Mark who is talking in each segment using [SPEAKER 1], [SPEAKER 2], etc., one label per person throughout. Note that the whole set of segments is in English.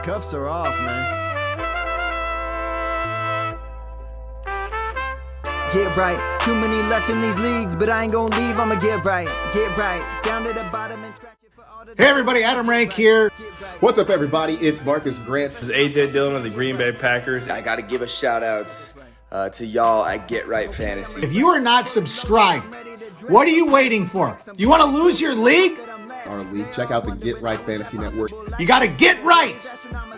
[SPEAKER 1] Cuffs are off, man. Get right. Too many left in these leagues, but I ain't gonna leave. I'ma get right. Get right. Down to the bottom and scratch it for all the...
[SPEAKER 2] Hey everybody, Adam Rank here.
[SPEAKER 3] What's up, everybody? It's Marcus Grant.
[SPEAKER 4] This is AJ Dillon of the Green Bay Packers.
[SPEAKER 5] I got to give a shout out to y'all at Get Right Fantasy.
[SPEAKER 2] If you are not subscribed, what are you waiting for? You want to lose your league?
[SPEAKER 3] Our league. Check out the Get Right Fantasy Network.
[SPEAKER 2] You got to get right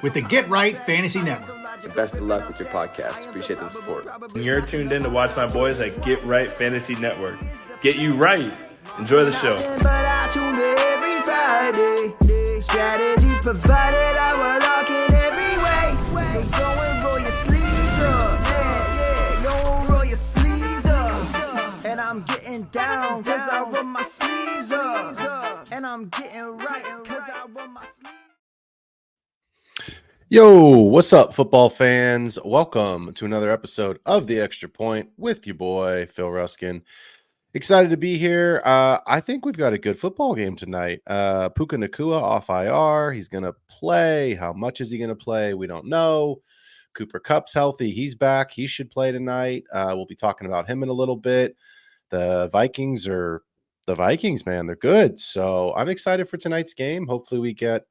[SPEAKER 2] with the Get Right Fantasy Network.
[SPEAKER 5] And best of luck with your podcast. Appreciate the support.
[SPEAKER 4] And you're tuned in to watch my boys at Get Right Fantasy Network. Get you right. Enjoy the show.
[SPEAKER 1] But I tune in every Friday. Strategies provided, I will lock in every way. So go and roll your sleeves up. Yeah, go and roll your sleeves up. And I'm getting down cause I roll my sleeves up. And I'm getting right cause I roll my sleeves up.
[SPEAKER 6] Yo, what's up, football fans? Welcome to another episode of The Extra Point with your boy, Phil Ruskin. Excited to be here. I think we've got a good football game tonight. Puka Nacua off IR. He's going to play. How much is he going to play? We don't know. Cooper Kupp's healthy. He's back. He should play tonight. We'll be talking about him in a little bit. The Vikings, man. They're good. So I'm excited for tonight's game. Hopefully we get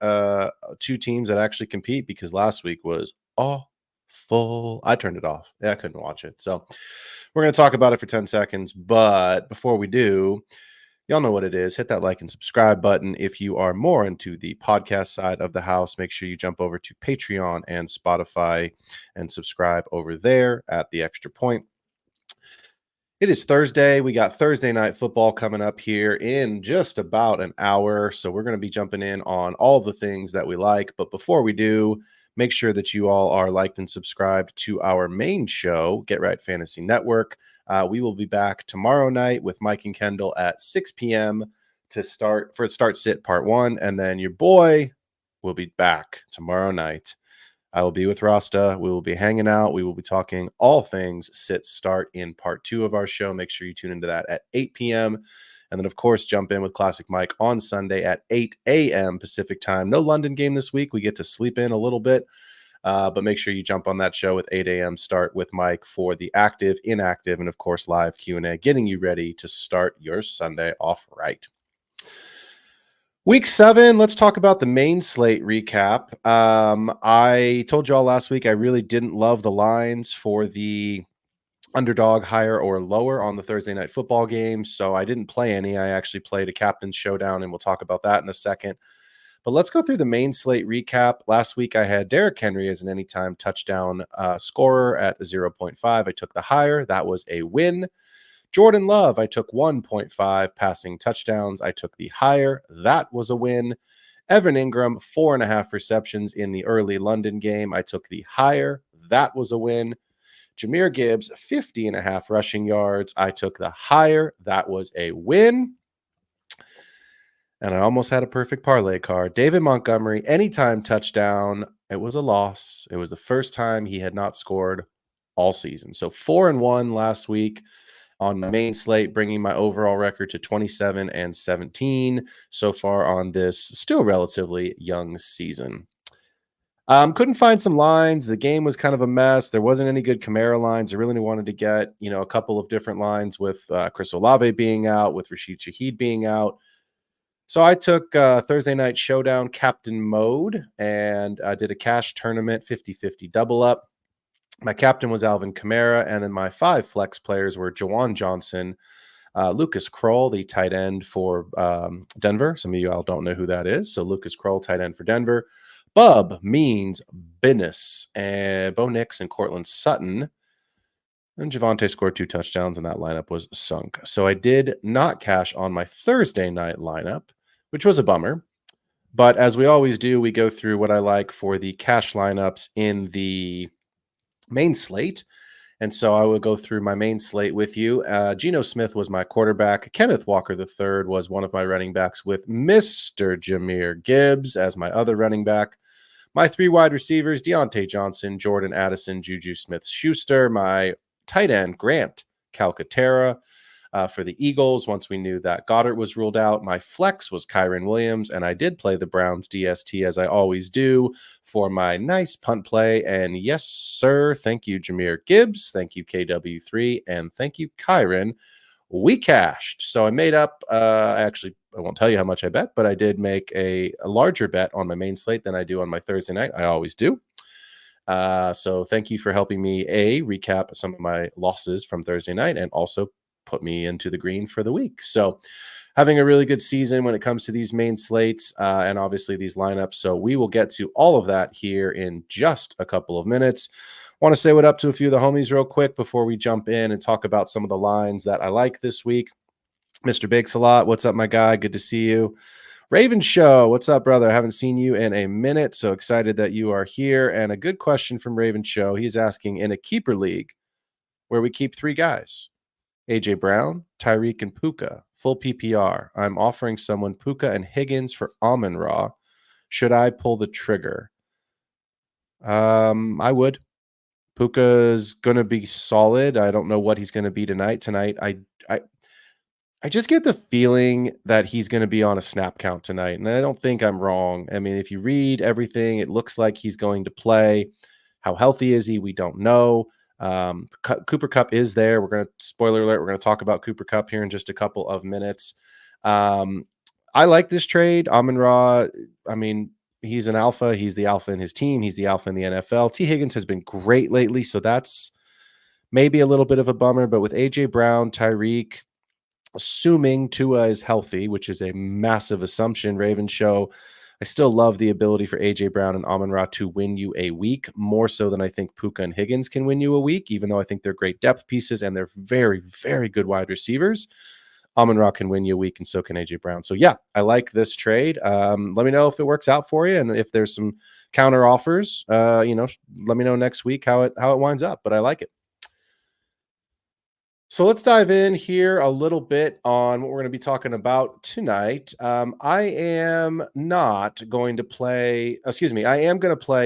[SPEAKER 6] two teams that actually compete because last week was awful. I turned it off. Yeah, I couldn't watch it. So we're going to talk about it for 10 seconds. But before we do, y'all know what it is. Hit that like and subscribe button. If you are more into the podcast side of the house, make sure you jump over to Patreon and Spotify and subscribe over there at The Extra Point. It is Thursday. We got Thursday night football coming up here in just about an hour. So we're going to be jumping in on all the things that we like. But before we do, make sure that you all are liked and subscribed to our main show, Get Right Fantasy Network. We will be back tomorrow night with Mike and Kendall at 6 p.m. to start sit part 1. And then your boy will be back tomorrow night. I will be with Rasta. We will be hanging out. We will be talking all things sit start in part 2 of our show. Make sure you tune into that at 8 p.m. And then, of course, jump in with Classic Mike on Sunday at 8 a.m. Pacific time. No London game this week. We get to sleep in a little bit. But make sure you jump on that show with 8 a.m. start with Mike for the active, inactive, and, of course, live Q&A, getting you ready to start your Sunday off right. Week 7, let's talk about the main slate recap. I told you all last week I really didn't love the lines for the Underdog Higher or lower on the Thursday night football game, so I didn't play any. I actually played a captain's showdown, and we'll talk about that in a second. But let's go through the main slate recap. Last week, I had Derrick Henry as an anytime touchdown scorer at 0.5. I took the higher. That was a win. Jordan Love, I took 1.5 passing touchdowns. I took the higher. That was a win. Evan Ingram, 4.5 receptions in the early London game. I took the higher. That was a win. Jahmyr Gibbs, 50.5 rushing yards. I took the higher. That was a win. And I almost had a perfect parlay card. David Montgomery, anytime touchdown. It was a loss. It was the first time he had not scored all season. So 4-1 last week on the main slate, bringing my overall record to 27-17 so far on this still relatively young season. Couldn't find some lines. The game was kind of a mess. There wasn't any good Kamara lines. I really wanted to get, a couple of different lines with Chris Olave being out, with Rashid Shaheed being out. So I took Thursday Night Showdown Captain Mode and I did a cash tournament 50-50 double up. My captain was Alvin Kamara, and then my 5 flex players were Jawan Johnson, Lucas Kroll, the tight end for Denver. Some of you all don't know who that is. So Lucas Kroll, tight end for Denver. Bub means business, and Bo Nix and Cortland Sutton. And Javonte scored 2 touchdowns, and that lineup was sunk. So I did not cash on my Thursday night lineup, which was a bummer. But as we always do, we go through what I like for the cash lineups in the main slate. And so I will go through my main slate with you. Geno Smith was my quarterback. Kenneth Walker III was one of my running backs, with Mr. Jahmyr Gibbs as my other running back. My 3 wide receivers, Deontay Johnson, Jordan Addison, Juju Smith-Schuster. My tight end, Grant Calcaterra. for the Eagles. Once we knew that Goddard was ruled out, my flex was Kyron Williams, and I did play the Browns DST as I always do for my nice punt play. And yes, sir, thank you, Jahmyr Gibbs. Thank you, KW3, and thank you, Kyron. We cashed. So I made up, I won't tell you how much I bet, but I did make a larger bet on my main slate than I do on my Thursday night. I always do. So thank you for helping me, recap some of my losses from Thursday night and also put me into the green for the week. So having a really good season when it comes to these main slates and obviously these lineups. So we will get to all of that here in just a couple of minutes. Want to say what up to a few of the homies real quick before we jump in and talk about some of the lines that I like this week. Mr. Bakes a lot. What's up, my guy? Good to see you. Raven Show, what's up, brother? I haven't seen you in a minute, so excited that you are here. And a good question from Raven Show. He's asking, in a keeper league where we keep 3 guys, AJ Brown, Tyreek, and Puka, full PPR, I'm offering someone Puka and Higgins for Amon-Ra. Should I pull the trigger? I would. Puka's going to be solid. I don't know what he's going to be tonight. I just get the feeling that he's going to be on a snap count tonight, and I don't think I'm wrong. I mean, if you read everything, it looks like he's going to play. How healthy is he? We don't know. Cooper Kupp is there. Spoiler alert, we're going to talk about Cooper Kupp here in just a couple of minutes. I like this trade. Amon-Ra, I mean, he's an alpha. He's the alpha in his team. He's the alpha in the NFL. T. Higgins has been great lately, so that's maybe a little bit of a bummer. But with A.J. Brown, Tyreek, assuming Tua is healthy, which is a massive assumption, Raven Show, I still love the ability for A.J. Brown and Amon-Ra to win you a week, more so than I think Puka and Higgins can win you a week, even though I think they're great depth pieces and they're very, very good wide receivers. Amon-Ra can win you a week, and so can A.J. Brown. So, yeah, I like this trade. Let me know if it works out for you, and if there's some counter offers, let me know next week how it winds up, but I like it. So let's dive in here a little bit on what we're going to be talking about tonight. I am going to play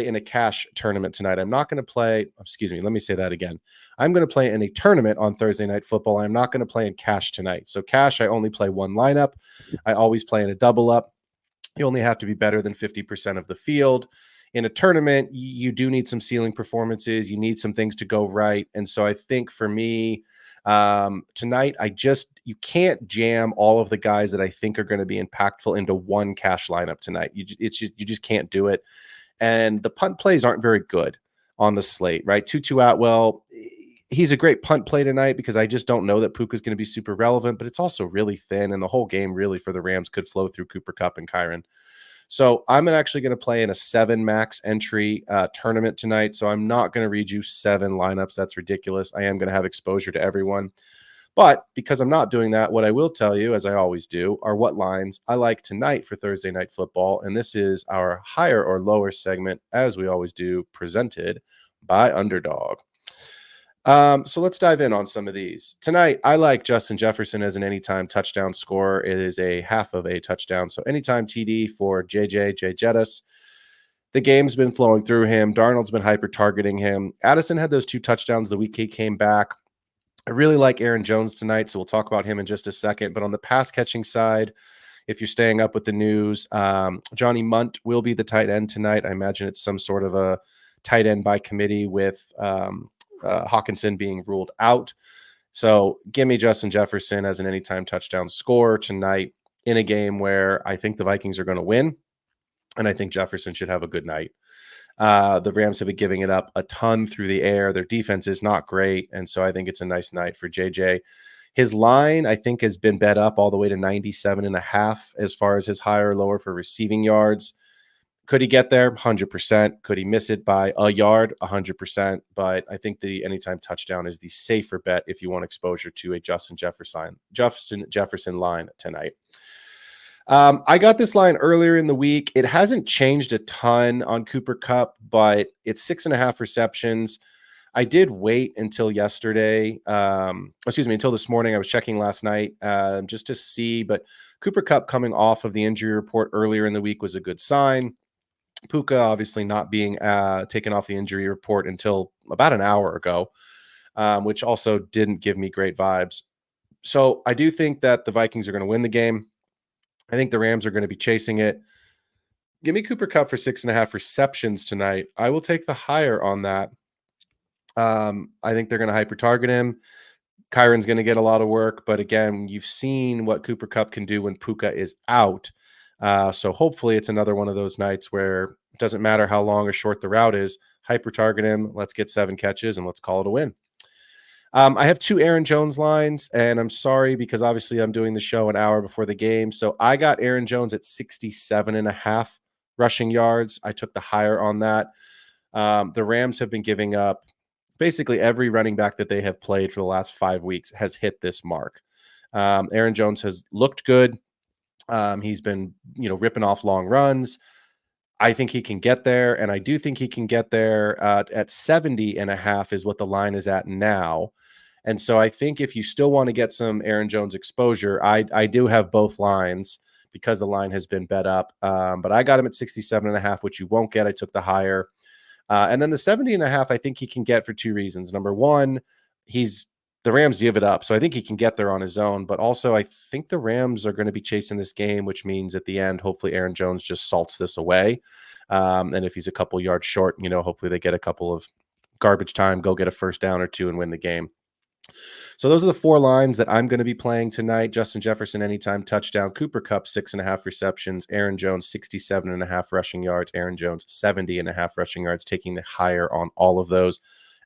[SPEAKER 6] in a cash tournament tonight. I'm not going to play, let me say that again. I'm going to play in a tournament on Thursday Night Football. I'm not going to play in cash tonight. So cash, I only play one lineup. I always play in a double up. You only have to be better than 50% of the field. In a tournament, you do need some ceiling performances. You need some things to go right. And so I think for me, tonight, you can't jam all of the guys that I think are going to be impactful into one cash lineup tonight. You just can't do it. And the punt plays aren't very good on the slate, right? Tutu Atwell, he's a great punt play tonight because I just don't know that Puka is going to be super relevant, but it's also really thin, and the whole game really for the Rams could flow through Cooper Kupp and Kyron. So I'm actually going to play in a 7 max entry tournament tonight. So I'm not going to read you 7 lineups. That's ridiculous. I am going to have exposure to everyone. But because I'm not doing that, what I will tell you, as I always do, are what lines I like tonight for Thursday Night Football. And this is our higher or lower segment, as we always do, presented by Underdog. So let's dive in on some of these. Tonight, I like Justin Jefferson as an anytime touchdown scorer. It is a half of a touchdown. So anytime TD for Jay Jettis. The game's been flowing through him. Darnold's been hyper-targeting him. Addison had those 2 touchdowns the week he came back. I really like Aaron Jones tonight, so we'll talk about him in just a second. But on the pass-catching side, if you're staying up with the news, Johnny Munt will be the tight end tonight. I imagine it's some sort of a tight end by committee with Hawkinson being ruled out. So give me Justin Jefferson as an anytime touchdown scorer tonight in a game where I think the Vikings are going to win, and I think Jefferson should have a good night. The Rams have been giving it up a ton through the air. Their defense is not great, and so I think it's a nice night for JJ. His line, I think, has been bet up all the way to 97.5 as far as his higher or lower for receiving yards. Could he get there? 100%. Could he miss it by a yard? 100%. But I think the anytime touchdown is the safer bet if you want exposure to a Justin Jefferson line tonight. I got this line earlier in the week. It hasn't changed a ton on Cooper Kupp, but it's 6.5 receptions. I did wait until yesterday. Until this morning. I was checking last night just to see. But Cooper Kupp coming off of the injury report earlier in the week was a good sign. Puka obviously not being taken off the injury report until about an hour ago, which also didn't give me great vibes. So I do think that the Vikings are going to win the game. I think the Rams are going to be chasing it. Give me Cooper Kupp for 6.5 receptions tonight. I will take the higher on that. I think they're going to hyper target him. Kyron's going to get a lot of work, but again, you've seen what Cooper Kupp can do when Puka is out. So hopefully it's another one of those nights where it doesn't matter how long or short the route is. Hyper target him. Let's get 7 catches and let's call it a win. I have 2 Aaron Jones lines, and I'm sorry because obviously I'm doing the show an hour before the game. So I got Aaron Jones at 67.5 rushing yards. I took the higher on that. The Rams have been giving up basically every running back that they have played for the last 5 weeks has hit this mark. Aaron Jones has looked good. He's been, ripping off long runs. I think he can get there, and I do think he can get there at 70.5 is what the line is at now. And so I think if you still want to get some Aaron Jones exposure, I do have both lines because the line has been bet up. But I got him at 67.5, which you won't get. I took the higher. And then the 70.5, I think he can get for 2 reasons. Number one, the Rams give it up, so I think he can get there on his own. But also, I think the Rams are going to be chasing this game, which means at the end, hopefully Aaron Jones just salts this away. And if he's a couple yards short, hopefully they get a couple of garbage time, go get a first down or 2 and win the game. So those are the 4 lines that I'm going to be playing tonight. Justin Jefferson, anytime touchdown. Cooper Kupp, 6.5 receptions. Aaron Jones, 67.5 rushing yards. Aaron Jones, 70.5 rushing yards, taking the higher on all of those.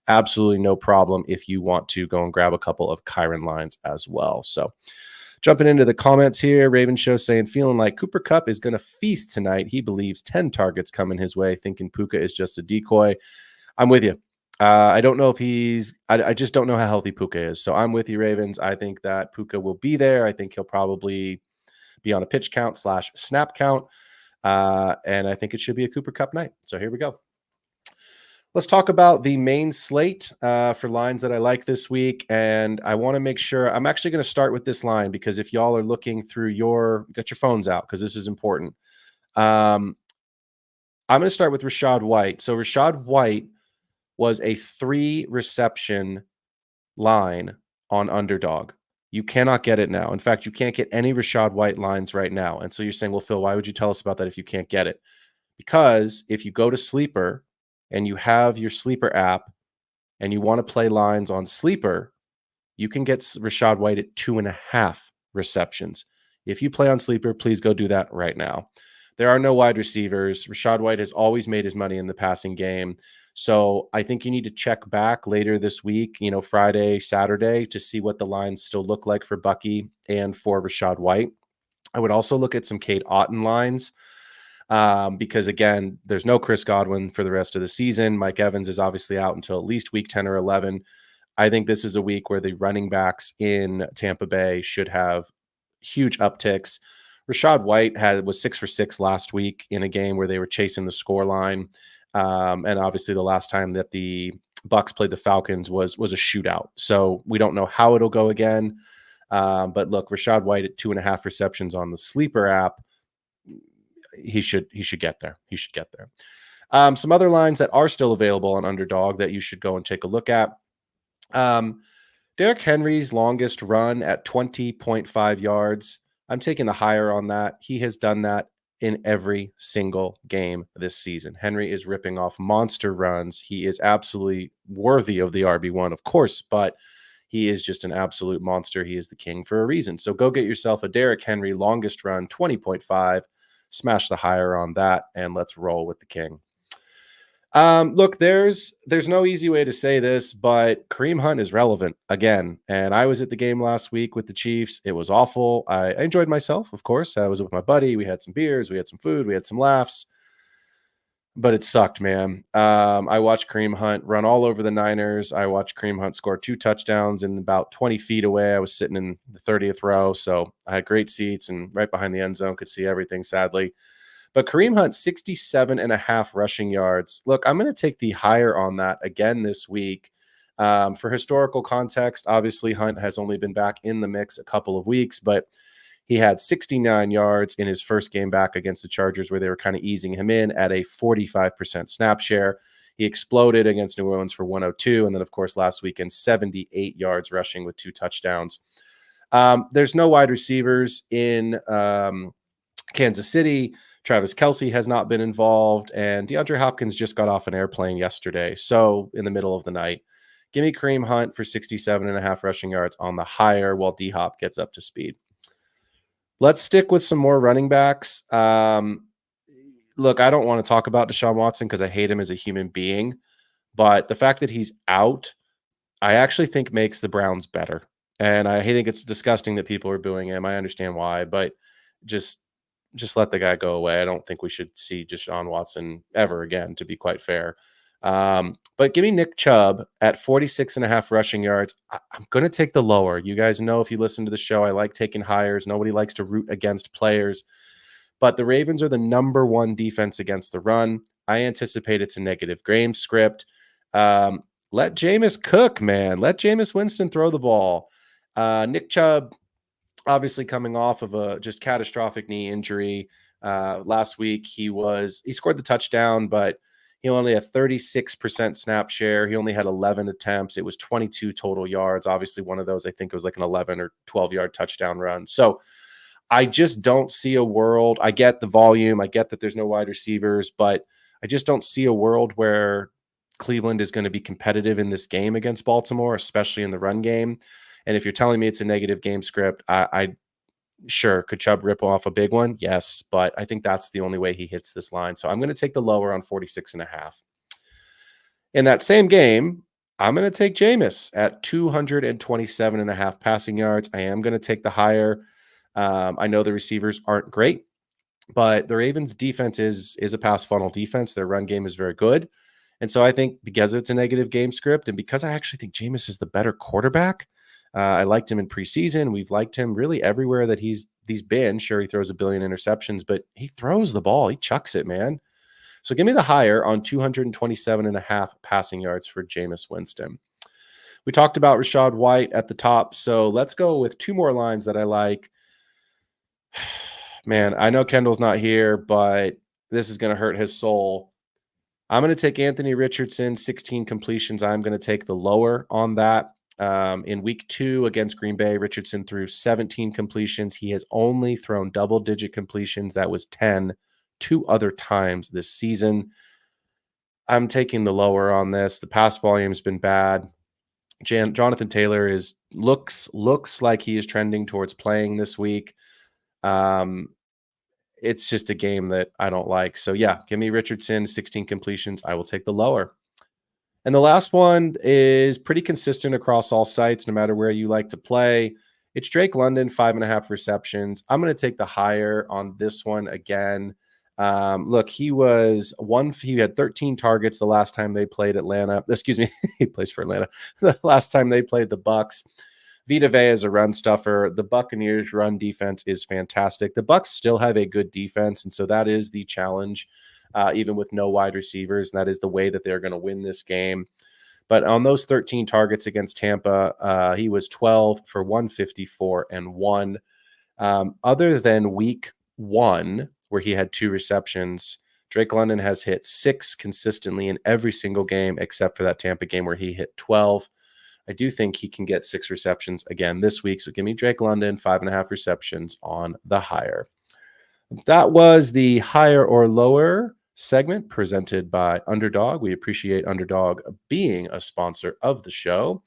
[SPEAKER 6] Absolutely no problem if you want to go and grab a couple of Kyron lines as well. So jumping into the comments here, Raven Show saying, feeling like Cooper Kupp is going to feast tonight. He believes 10 targets coming his way, thinking Puka is just a decoy. I'm with you. I don't know if I just don't know how healthy Puka is. So I'm with you, Ravens. I think that Puka will be there. I think he'll probably be on a pitch count / snap count. And I think it should be a Cooper Kupp night. So here we go. Let's talk about the main slate for lines that I like this week. And I want to make sure I'm actually going to start with this line because if y'all are looking through get your phones out because this is important. I'm going to start with Rachaad White. So Rachaad White was a 3 reception line on Underdog. You cannot get it now. In fact, you can't get any Rachaad White lines right now. And so you're saying, well, Phil, why would you tell us about that if you can't get it? Because if you go to Sleeper and you have your Sleeper app and you want to play lines on Sleeper, you can get Rachaad White at 2.5 receptions. If you play on Sleeper, please go do that right now. There are no wide receivers. Rachaad White has always made his money in the passing game. So I think you need to check back later this week, Friday, Saturday, to see what the lines still look like for Bucky and for Rachaad White. I would also look at some Cade Otton lines because, again, there's no Chris Godwin for the rest of the season. Mike Evans is obviously out until at least week 10 or 11. I think this is a week where the running backs in Tampa Bay should have huge upticks. Rachaad White was 6 for 6 last week in a game where they were chasing the score line. And obviously the last time that the Bucs played the Falcons was a shootout. So we don't know how it'll go again. But look, Rachaad White at 2.5 receptions on the Sleeper app, he should get there. He should get there. Some other lines that are still available on Underdog that you should go and take a look at. Derrick Henry's longest run at 20.5 yards. I'm taking the higher on that. He has done that in every single game this season. Henry is ripping off monster runs. He is absolutely worthy of the RB1, of course, but he is just an absolute monster. He is the king for a reason. So go get yourself a Derrick Henry longest run, 20.5. Smash the higher on that, and let's roll with the king. Look, there's no easy way to say this, but Kareem Hunt is relevant again. And I was at the game last week with the Chiefs. It was awful. I enjoyed myself, of course. I was with my buddy. We had some beers. We had some food. We had some laughs. But it sucked, man. I watched Kareem Hunt run all over the Niners. I watched Kareem Hunt score 2 touchdowns in about 20 feet away. I was sitting in the 30th row, so I had great seats and right behind the end zone, could see everything, sadly. But Kareem Hunt, 67.5 rushing yards. Look, I'm going to take the higher on that again this week. For historical context, obviously Hunt has only been back in the mix a couple of weeks, but he had 69 yards in his first game back against the Chargers where they were kind of easing him in at a 45% snap share. He exploded against New Orleans for 102. And then, of course, last weekend, 78 yards rushing with 2 touchdowns. There's no wide receivers in Kansas City. Travis Kelce has not been involved, and DeAndre Hopkins just got off an airplane yesterday. So in the middle of the night, give me Kareem Hunt for 67.5 rushing yards on the higher while D-Hop gets up to speed. Let's stick with some more running backs. Look, I don't want to talk about Deshaun Watson because I hate him as a human being, but the fact that he's out, I actually think makes the Browns better. And I think it's disgusting that people are booing him. I understand why, but just let the guy go away. I don't think we should see Deshaun Watson ever again, to be quite fair. But give me Nick Chubb at 46.5 rushing yards. I'm going to take the lower. You guys know, if you listen to the show, I like taking higher. Nobody likes to root against players. But the Ravens are the number one defense against the run. I anticipate it's a negative game script. Let Jameis cook, man. Let Jameis Winston throw the ball. Nick Chubb, obviously coming off of a just catastrophic knee injury. Last week, he scored the touchdown, but he only had 36% snap share. He only had 11 attempts. It was 22 total yards. Obviously, one of those, I think it was like an 11 or 12-yard touchdown run. So I just don't see a world. I get the volume. I get that there's no wide receivers, but I just don't see a world where Cleveland is going to be competitive in this game against Baltimore, especially in the run game. And if you're telling me it's a negative game script, sure, could Chubb rip off a big one? Yes, but I think that's the only way he hits this line. So I'm going to take the lower on 46.5. In that same game, I'm going to take Jameis at 227.5 passing yards. I am going to take the higher. I know the receivers aren't great, but the Ravens defense is a pass funnel defense. Their run game is very good. And so I think because it's a negative game script and because I actually think Jameis is the better quarterback, I liked him in preseason. We've liked him really everywhere that he's been. Sure, he throws a billion interceptions, but he throws the ball. He chucks it, man. So give me the higher on 227.5 passing yards for Jameis Winston. We talked about Rachaad White at the top, so let's go with two more lines that I like. Man, I know Kendall's not here, but this is going to hurt his soul. I'm going to take Anthony Richardson, 16 completions. I'm going to take the lower on that. In week 2 against Green Bay, Richardson threw 17 completions. He has only thrown double-digit completions. That was 10 2 other times this season. I'm taking the lower on this. The pass volume has been bad. Jonathan Taylor looks like he is trending towards playing this week. It's just a game that I don't like. So yeah, give me Richardson, 16 completions. I will take the lower. And the last one is pretty consistent across all sites, no matter where you like to play. It's Drake London, 5.5 receptions. I'm going to take the higher on this one again. Look, he had 13 targets the last time they played Atlanta. Excuse me, he plays for Atlanta. The last time they played the Bucs. Vita Vea is a run stuffer. The Buccaneers' run defense is fantastic. The Bucs still have a good defense, and so that is the challenge. Even with no wide receivers, and that is the way that they're going to win this game. But on those 13 targets against Tampa, he was 12 for 154 and 1. Other than week 1, where he had 2 receptions, Drake London has hit 6 consistently in every single game except for that Tampa game where he hit 12. I do think he can get 6 receptions again this week. So give me Drake London, 5.5 receptions on the higher. That was the higher or lower segment presented by Underdog. We appreciate Underdog being a sponsor of the show.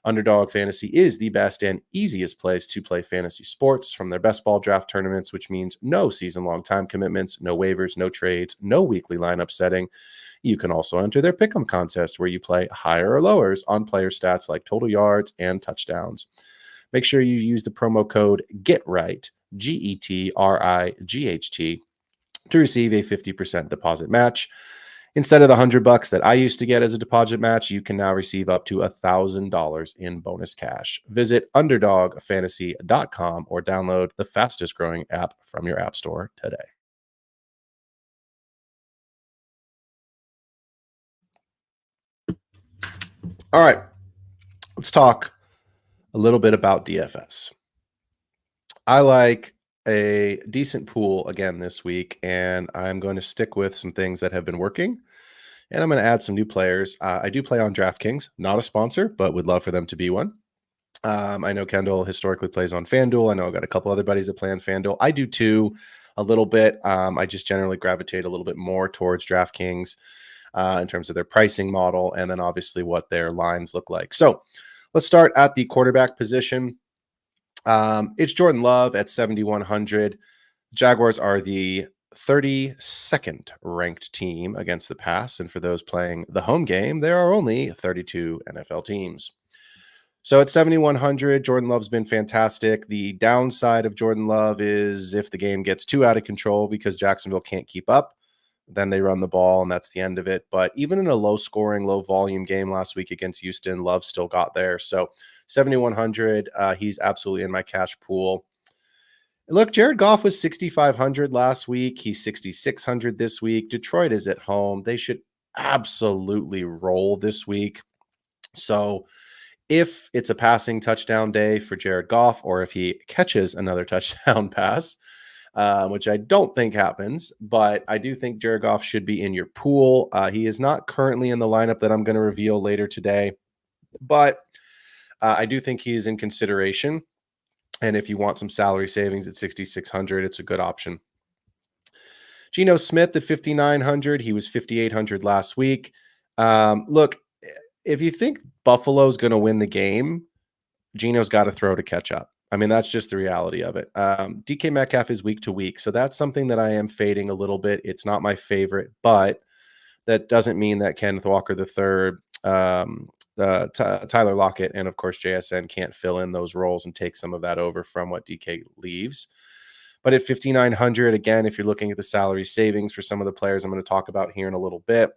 [SPEAKER 6] Underdog Fantasy is the best and easiest place to play fantasy sports, from their best ball draft tournaments, which means no season-long time commitments, no waivers, no trades, no weekly lineup setting. You can also enter their pick'em contest where you play higher or lowers on player stats like total yards and touchdowns. Make sure you use the promo code GETRIGHT, GETRIGHT, to receive a 50% deposit match. Instead of the $100 that I used to get as a deposit match, you can now receive up to $1,000 in bonus cash. Visit UnderdogFantasy.com or download the fastest growing app from your app store today. All right, let's talk a little bit about DFS. I like a decent pool again this week, and I'm going to stick with some things that have been working, and I'm going to add some new players. I do play on DraftKings, not a sponsor, but would love for them to be one. I know Kendall historically plays on FanDuel. I know I've got a couple other buddies that play on FanDuel. I do too, a little bit. I just generally gravitate a little bit more towards DraftKings in terms of their pricing model, and then obviously what their lines look like. So let's start at the quarterback position. It's Jordan Love at 7,100. Jaguars are the 32nd ranked team against the pass. And for those playing the home game, there are only 32 NFL teams. So at 7,100, Jordan Love's been fantastic. The downside of Jordan Love is if the game gets too out of control because Jacksonville can't keep up, then they run the ball and that's the end of it. But even in a low scoring, low volume game last week against Houston, Love still got there. So 7,100, he's absolutely in my cash pool. Look, Jared Goff was 6,500 last week. He's 6,600 this week. Detroit is at home. They should absolutely roll this week. So if it's a passing touchdown day for Jared Goff, or if he catches another touchdown pass, which I don't think happens, but I do think Jared Goff should be in your pool. He is not currently in the lineup that I'm going to reveal later today, but I do think he is in consideration. And if you want some salary savings at 6,600, it's a good option. Geno Smith at 5,900. He was 5,800 last week. Look, if you think Buffalo's going to win the game, Geno's got to throw to catch up. I mean, that's just the reality of it. DK Metcalf is week to week, so that's something that I am fading a little bit. It's not my favorite, but that doesn't mean that Kenneth Walker III, Tyler Lockett, and of course JSN can't fill in those roles and take some of that over from what DK leaves. But at 5,900, again, if you're looking at the salary savings for some of the players I'm going to talk about here in a little bit,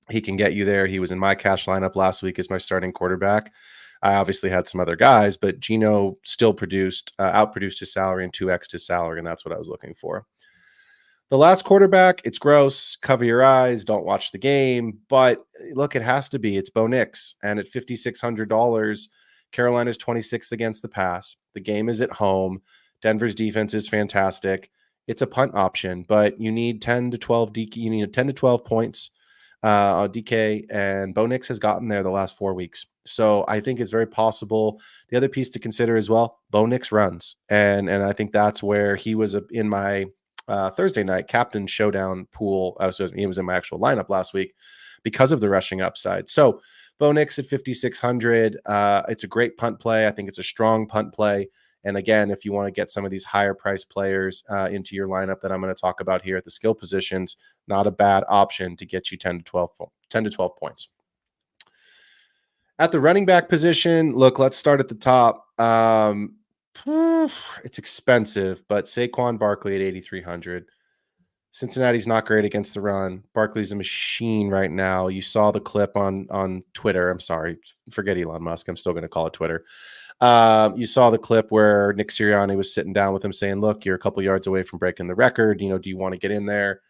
[SPEAKER 6] he can get you there. He was in my cash lineup last week as my starting quarterback. I obviously had some other guys, but Geno still outproduced his salary and 2x his salary, and that's what I was looking for. The last quarterback, it's gross. Cover your eyes. Don't watch the game. But look, it has to be. It's Bo Nix. And at $5,600, Carolina's 26th against the pass. The game is at home. Denver's defense is fantastic. It's a punt option, but you need 10 to 12 DK. You need 10 to 12 points on DK, and Bo Nix has gotten there the last 4 weeks. So I think it's very possible. The other piece to consider as well, Bo Nix runs. And I think that's where he was in my Thursday night captain showdown pool. So he was in my actual lineup last week because of the rushing upside. So Bo Nix at 5,600. It's a great punt play. I think it's a strong punt play. And again, if you want to get some of these higher price players into your lineup that I'm going to talk about here at the skill positions, not a bad option to get you 10 to 12 points. At the running back position, look, let's start at the top. It's expensive, but Saquon Barkley at 8,300. Cincinnati's not great against the run. Barkley's a machine right now. You saw the clip on Twitter. I'm sorry, forget Elon Musk. I'm still going to call it Twitter. You saw the clip where Nick Sirianni was sitting down with him saying, look, you're a couple yards away from breaking the record. Do you want to get in there?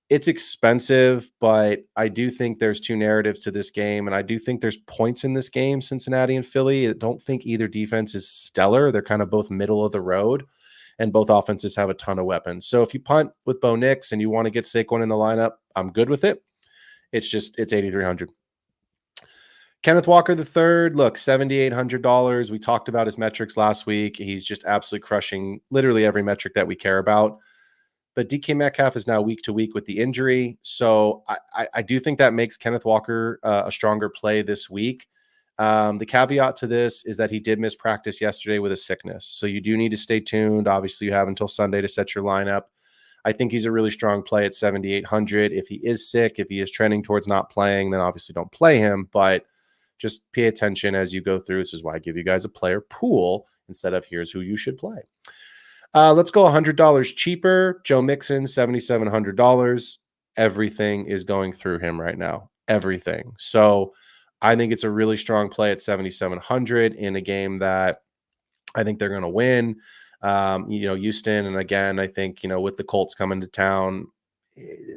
[SPEAKER 6] It's expensive, but I do think there's two narratives to this game. And I do think there's points in this game, Cincinnati and Philly. I don't think either defense is stellar. They're kind of both middle of the road, and both offenses have a ton of weapons. So if you punt with Bo Nix and you want to get Saquon in the lineup, I'm good with it. It's 8,300. Kenneth Walker III, look, $7,800. We talked about his metrics last week. He's just absolutely crushing literally every metric that we care about. But DK Metcalf is now week to week with the injury. So I do think that makes Kenneth Walker a stronger play this week. The caveat to this is that he did miss practice yesterday with a sickness. So you do need to stay tuned. Obviously, you have until Sunday to set your lineup. I think he's a really strong play at 7,800. If he is sick, if he is trending towards not playing, then obviously don't play him. But just pay attention as you go through. This is why I give you guys a player pool instead of here's who you should play. Let's go $100 cheaper. Joe Mixon, $7,700. Everything is going through him right now. Everything. So I think it's a really strong play at 7,700 in a game that I think they're going to win. Houston, and again, I think, with the Colts coming to town,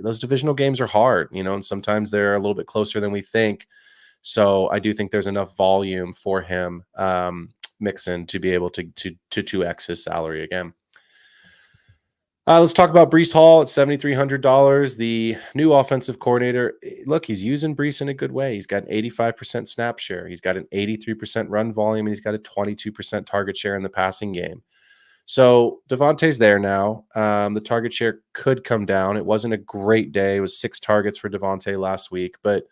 [SPEAKER 6] those divisional games are hard, and sometimes they're a little bit closer than we think. So I do think there's enough volume for him, Mixon, to be able to 2x his salary again. Let's talk about Breece Hall at $7,300. The new offensive coordinator. Look, he's using Breece in a good way. He's got an 85% snap share. He's got an 83% run volume, and he's got a 22% target share in the passing game. So Devontae's there now. The target share could come down. It wasn't a great day. It was 6 targets for Devontae last week. But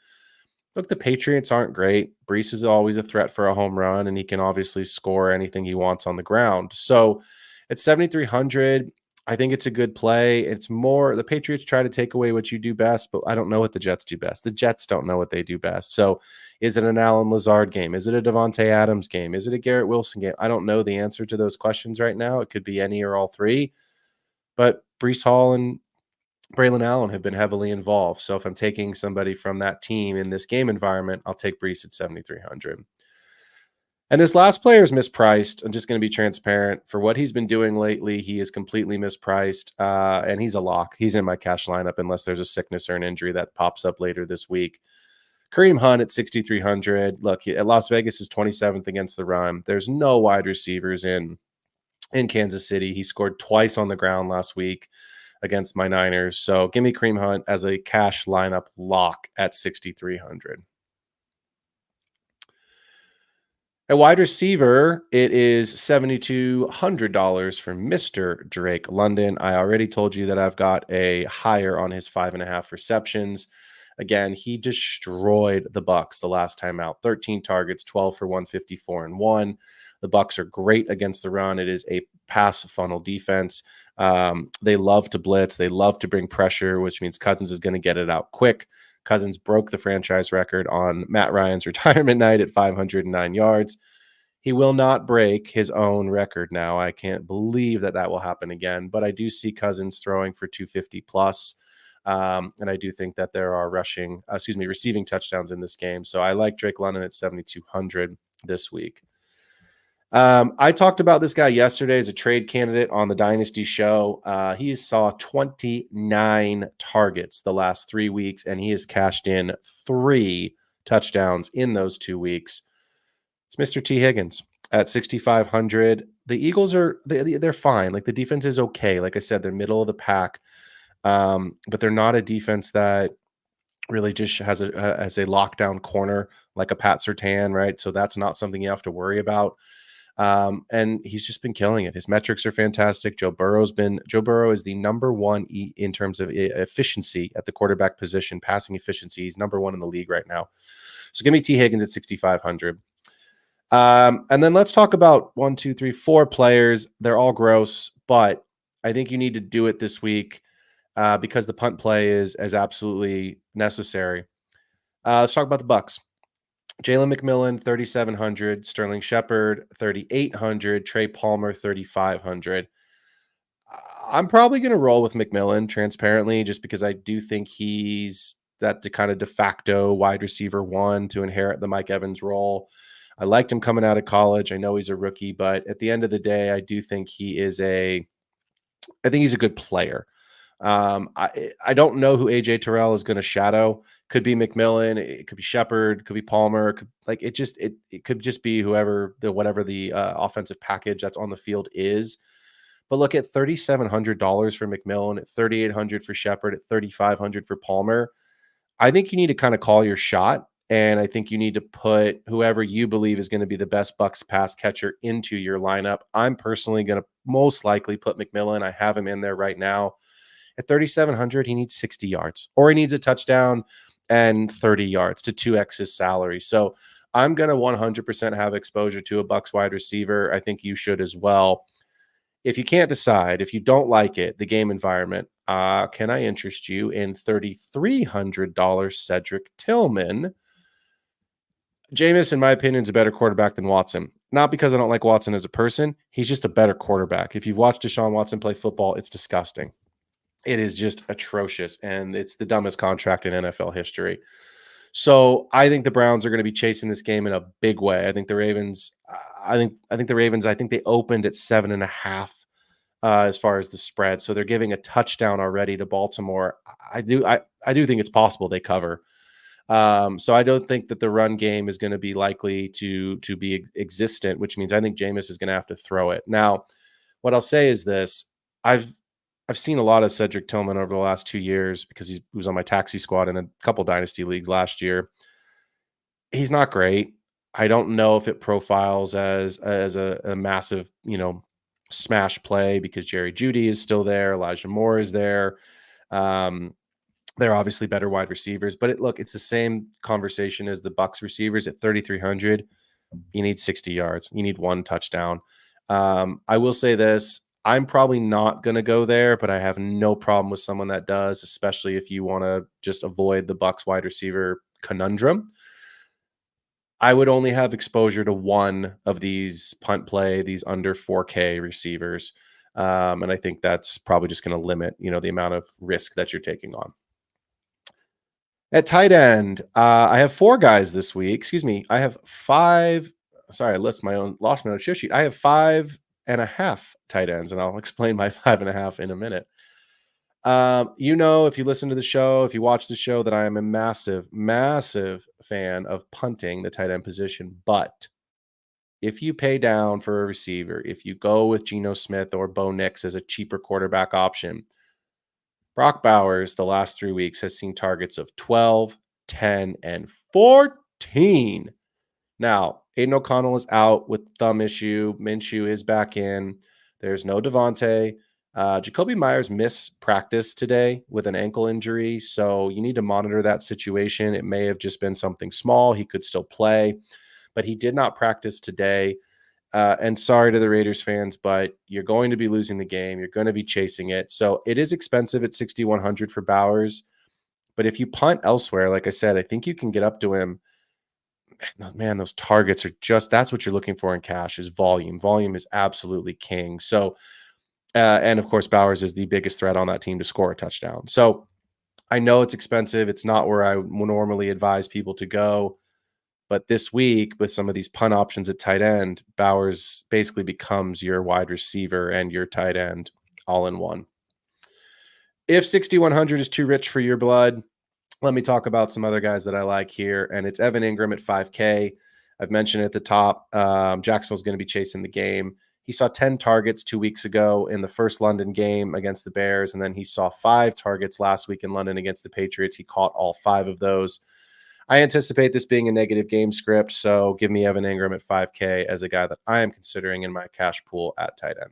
[SPEAKER 6] look, the Patriots aren't great. Breece is always a threat for a home run, and he can obviously score anything he wants on the ground. So at 7,300, I think it's a good play. It's more the Patriots try to take away what you do best, but I don't know what the Jets do best. The Jets don't know what they do best. So is it an Allen Lazard game? Is it a Devontae Adams game? Is it a Garrett Wilson game? I don't know the answer to those questions right now. It could be any or all three, but Breece Hall and Braylon Allen have been heavily involved. So if I'm taking somebody from that team in this game environment, I'll take Breece at 7,300. And this last player is mispriced. I'm just going to be transparent. For what he's been doing lately, he is completely mispriced, and he's a lock. He's in my cash lineup unless there's a sickness or an injury that pops up later this week. Kareem Hunt at 6,300. Look, at Las Vegas is 27th against the run. There's no wide receivers in Kansas City. He scored twice on the ground last week against my Niners. So give me Kareem Hunt as a cash lineup lock at 6,300. At wide receiver, it is $7,200 for Mr. Drake London. I already told you that I've got a higher on his 5.5 receptions. Again, he destroyed the Bucs the last time out. 13 targets, 12 for 154 and 1. The Bucs are great against the run. It is a pass funnel defense. They love to blitz. They love to bring pressure, which means Cousins is going to get it out quick. Cousins broke the franchise record on Matt Ryan's retirement night at 509 yards. He will not break his own record now. I can't believe that will happen again, but I do see Cousins throwing for 250 plus. And I do think that there are receiving touchdowns in this game. So I like Drake London at 7,200 this week. I talked about this guy yesterday as a trade candidate on the Dynasty show. He saw 29 targets the last 3 weeks, and he has cashed in 3 touchdowns in those 2 weeks. It's Mr. T. Higgins at 6,500. The Eagles they're fine. Like, the defense is okay. Like I said, they're middle of the pack, but they're not a defense that really just has a lockdown corner like a Pat Surtain, right? So that's not something you have to worry about. And he's just been killing it. His metrics are fantastic. Joe Burrow is the number one in terms of efficiency at the quarterback position, passing efficiency. He's number 1 in the league right now. So give me T. Higgins at 6,500. And then let's talk about 1, 2, 3, 4 players. They're all gross, but I think you need to do it this week because the punt play is absolutely necessary. Let's talk about the Bucs. Jalen McMillan, 3,700. Sterling Shepard, 3,800. Trey Palmer, 3,500. I'm probably going to roll with McMillan, transparently, just because I do think he's that kind of de facto wide receiver 1 to inherit the Mike Evans role. I liked him coming out of college. I know he's a rookie, but at the end of the day, I do think he's a good player. I don't know who AJ Terrell is going to shadow. Could be McMillan, it could be Shepard, could be Palmer. It could just be whatever the offensive package that's on the field is. But look at $3,700 for McMillan, at $3,800 for Shepard, at $3,500 for Palmer. I think you need to kind of call your shot, and I think you need to put whoever you believe is going to be the best Bucs pass catcher into your lineup. I'm personally going to most likely put McMillan. I have him in there right now. At 3,700, he needs 60 yards, or he needs a touchdown and 30 yards to 2x his salary. So I'm going to 100% have exposure to a Bucs wide receiver. I think you should as well. If you can't decide, if you don't like it, the game environment, can I interest you in $3,300 Cedric Tillman? Jameis, in my opinion, is a better quarterback than Watson. Not because I don't like Watson as a person. He's just a better quarterback. If you've watched Deshaun Watson play football, it's disgusting. It is just atrocious, and it's the dumbest contract in NFL history. So I think the Browns are going to be chasing this game in a big way. I think the Ravens. I think they opened at 7.5 as far as the spread. So they're giving a touchdown already to Baltimore. I do think it's possible they cover. So I don't think that the run game is going to be likely to be existent, which means I think Jameis is going to have to throw it. Now, what I'll say is this: I've I've seen a lot of Cedric Tillman over the last 2 years because he was on my taxi squad in a couple dynasty leagues last year. He's not great. I don't know if it profiles as a massive, smash play because Jerry Jeudy is still there. Elijah Moore is there. They're obviously better wide receivers, but it's the same conversation as the Bucs receivers at 3,300. You need 60 yards. You need 1 touchdown. I will say this. I'm probably not going to go there, but I have no problem with someone that does, especially if you want to just avoid the Bucs wide receiver conundrum. I would only have exposure to one of these punt play, these under 4K receivers. And I think that's probably just going to limit, the amount of risk that you're taking on. At tight end, I have 4 guys this week. Excuse me. I have 5. Sorry, I lost my own show sheet. I have 5.5 tight ends, and I'll explain my 5.5 in a minute. If you listen to the show, if you watch the show, that I am a massive, massive fan of punting the tight end position. But if you pay down for a receiver, if you go with Geno Smith or Bo Nix as a cheaper quarterback option, Brock Bowers the last 3 weeks has seen targets of 12, 10, and 14. Now, Aiden O'Connell is out with thumb issue. Minshew is back in. There's no Devontae. Jacoby Myers missed practice today with an ankle injury, so you need to monitor that situation. It may have just been something small. He could still play, but he did not practice today. And sorry to the Raiders fans, but you're going to be losing the game. You're going to be chasing it. So it is expensive at 6,100 for Bowers. But if you punt elsewhere, like I said, I think you can get up to him. Man, those targets are that's what you're looking for in cash is volume. Volume is absolutely king. So, and of course, Bowers is the biggest threat on that team to score a touchdown. So I know it's expensive. It's not where I would normally advise people to go. But this week, with some of these punt options at tight end, Bowers basically becomes your wide receiver and your tight end all in one. If 6,100 is too rich for your blood, let me talk about some other guys that I like here. And it's Evan Ingram at 5K. I've mentioned at the top, Jacksonville's going to be chasing the game. He saw 10 targets 2 weeks ago in the first London game against the Bears. And then he saw 5 targets last week in London against the Patriots. He caught all 5 of those. I anticipate this being a negative game script, so give me Evan Ingram at 5K as a guy that I am considering in my cash pool at tight end.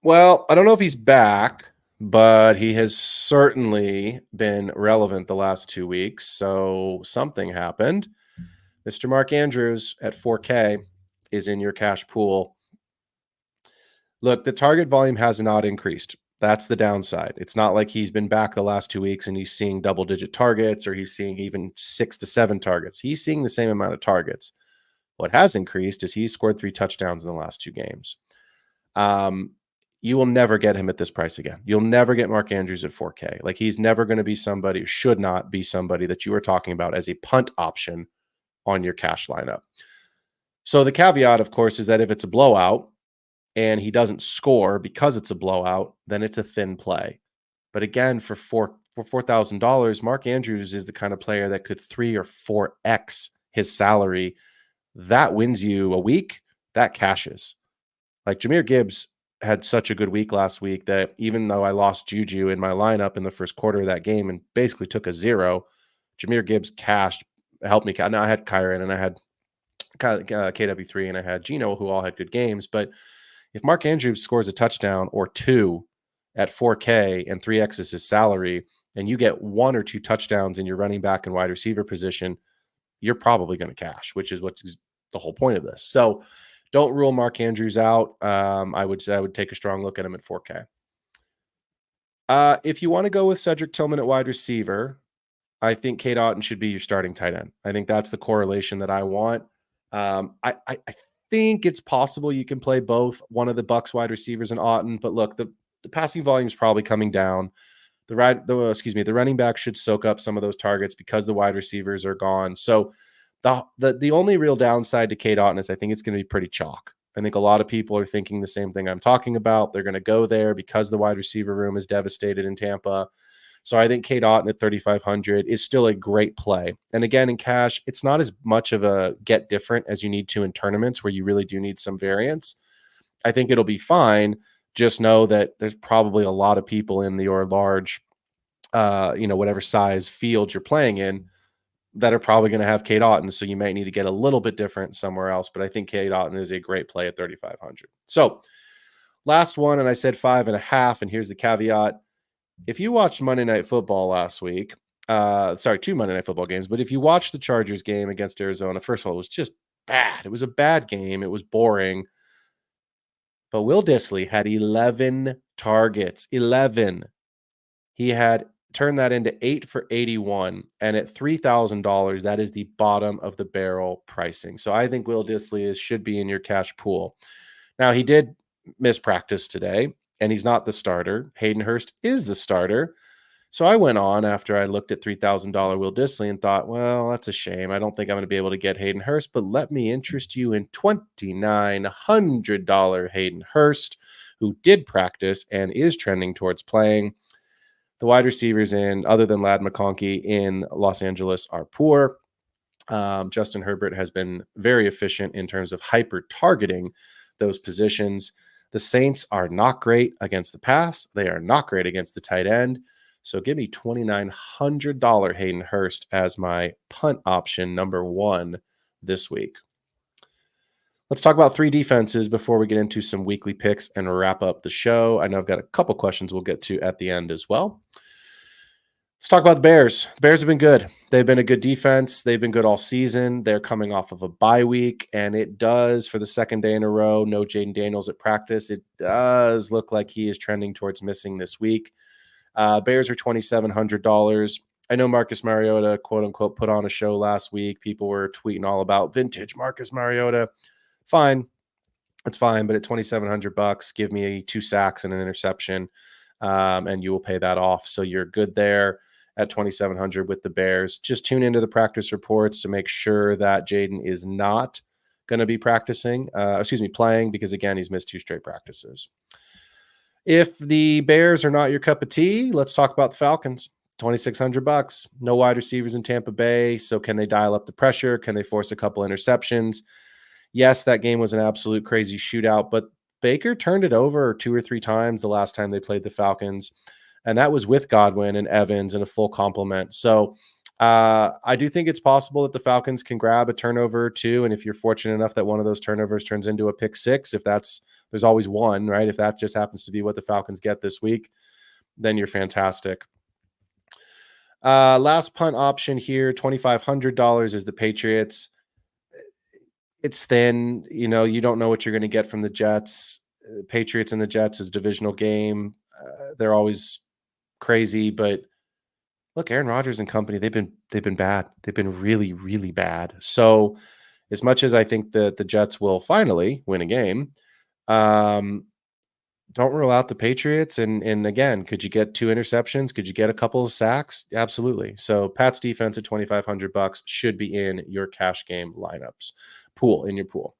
[SPEAKER 6] Well, I don't know if he's back, but he has certainly been relevant the last 2 weeks, so something happened. Mr. Mark Andrews at 4K is in your cash pool. Look, the target volume has not increased. That's the downside. It's not like he's been back the last 2 weeks and he's seeing double-digit targets or he's seeing even 6 to 7 targets. He's seeing the same amount of targets. What has increased is he's scored 3 touchdowns in the last 2 games. You will never get him at this price again. You'll never get Mark Andrews at 4K. Like, he's never going to be somebody, should not be somebody that you are talking about as a punt option on your cash lineup. So the caveat, of course, is that if it's a blowout, and he doesn't score because it's a blowout, then it's a thin play. But again, for $4,000, Mark Andrews is the kind of player that could 3 or 4x his salary. That wins you a week. That cashes. Like, Jahmyr Gibbs had such a good week last week that even though I lost Juju in my lineup in the first quarter of that game and basically took a 0, Jahmyr Gibbs cashed, helped me. Now I had Kyron and I had KW3 and I had Geno, who all had good games. But if Mark Andrews scores a touchdown or 2 at 4K and 3x is his salary, and you get 1 or 2 touchdowns in your running back and wide receiver position, you're probably going to cash, which is what is the whole point of this. So don't rule Mark Andrews out. I would take a strong look at him at 4K. If you want to go with Cedric Tillman at wide receiver, I think Cade Otton should be your starting tight end. I think that's the correlation that I want. I think it's possible you can play both one of the Bucs wide receivers and Otton, but look, the passing volume is probably coming down. The running back should soak up some of those targets because the wide receivers are gone. So the only real downside to Cade Otton is I think it's going to be pretty chalk. I think a lot of people are thinking the same thing I'm talking about. They're going to go there because the wide receiver room is devastated in Tampa. So I think Cade Otton at 3,500 is still a great play. And again, in cash, it's not as much of a get different as you need to in tournaments where you really do need some variance. I think it'll be fine, just know that there's probably a lot of people in your large, whatever size field you're playing in that are probably going to have Kate Otten. So you might need to get a little bit different somewhere else. But I think Kate Otten is a great play at 3,500. So last one, and I said 5.5. And here's the caveat. If you watched Monday Night Football last week, 2 Monday Night Football games, but if you watched the Chargers game against Arizona, first of all, it was just bad. It was a bad game. It was boring. But Will Dissly had 11 targets. 11. He had turned that into 8 for 81. And at $3,000, that is the bottom of the barrel pricing. So I think Will Dissly should be in your cash pool. Now, he did miss practice today, and he's not the starter. Hayden Hurst is the starter. So I went on after I looked at $3,000 Will Dissly and thought, well, that's a shame. I don't think I'm going to be able to get Hayden Hurst, but let me interest you in $2,900 Hayden Hurst, who did practice and is trending towards playing. The wide receivers other than Ladd McConkey in Los Angeles are poor. Justin Herbert has been very efficient in terms of hyper targeting those positions. The Saints are not great against the pass. They are not great against the tight end. So give me $2,900 Hayden Hurst as my punt option number 1 this week. Let's talk about 3 defenses before we get into some weekly picks and wrap up the show. I know I've got a couple questions we'll get to at the end as well. Let's talk about the Bears. The Bears have been good. They've been a good defense. They've been good all season. They're coming off of a bye week, and it does, for the second day in a row, no Jaden Daniels at practice. It does look like he is trending towards missing this week. Bears are $2,700. I know Marcus Mariota, quote unquote, put on a show last week. People were tweeting all about vintage Marcus Mariota. Fine. It's fine. But at $2,700, give me 2 sacks and an interception, and you will pay that off. So you're good there at $2,700 with the Bears. Just tune into the practice reports to make sure that Jaden is not going to be playing, because again, he's missed 2 straight practices. If the Bears are not your cup of tea, let's talk about the Falcons. $2,600. No wide receivers in Tampa Bay. So can they dial up the pressure? Can they force a couple interceptions? Yes, that game was an absolute crazy shootout, but Baker turned it over 2 or 3 times the last time they played the Falcons, and that was with Godwin and Evans and a full complement. So I do think it's possible that the Falcons can grab a turnover or 2, and if you're fortunate enough that one of those turnovers turns into a pick 6, there's always one, right? If that just happens to be what the Falcons get this week, then you're fantastic. Last punt option here, $2,500 is the Patriots. It's thin. You don't know what you're going to get from the Jets. Patriots and the Jets is a divisional game. They're always crazy, but look, Aaron Rodgers and company, they've been bad. They've been really, really bad. So as much as I think that the Jets will finally win a game, don't rule out the Patriots. And again, could you get 2 interceptions? Could you get a couple of sacks? Absolutely. So Pat's defense at $2,500 should be in your cash game lineups in your pool.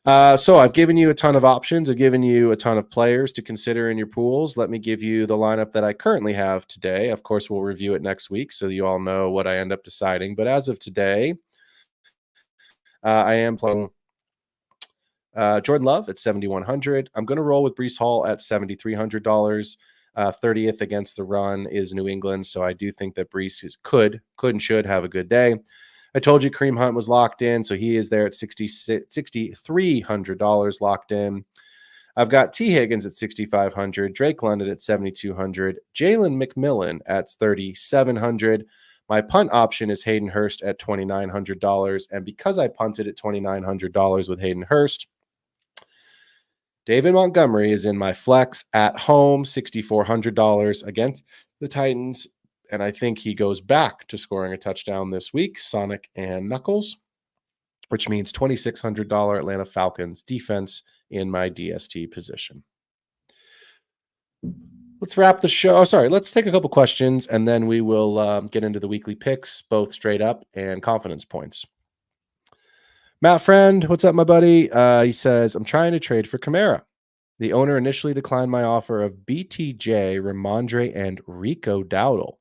[SPEAKER 6] So I've given you a ton of options. I've given you a ton of players to consider in your pools. Let me give you the lineup that I currently have today. Of course, we'll review it next week so you all know what I end up deciding. But as of today, I am playing Jordan Love at $7,100. I'm going to roll with Breece Hall at $7,300. 30th against the run is New England, so I do think that Breece could and should have a good day. I told you Kareem Hunt was locked in, so he is there at $6,300 locked in. I've got T. Higgins at $6,500, Drake London at $7,200, Jalen McMillan at $3,700. My punt option is Hayden Hurst at $2,900, and because I punted at $2,900 with Hayden Hurst, David Montgomery is in my flex at home, $6,400 against the Titans. And I think he goes back to scoring a touchdown this week, Sonic and Knuckles, which means $2,600 Atlanta Falcons defense in my DST position. Let's wrap the show. Let's take a couple questions, and then we will get into the weekly picks, both straight up and confidence points. Matt Friend, what's up, my buddy? He says, I'm trying to trade for Kamara. The owner initially declined my offer of BTJ, Ramondre, and Rico Dowdle.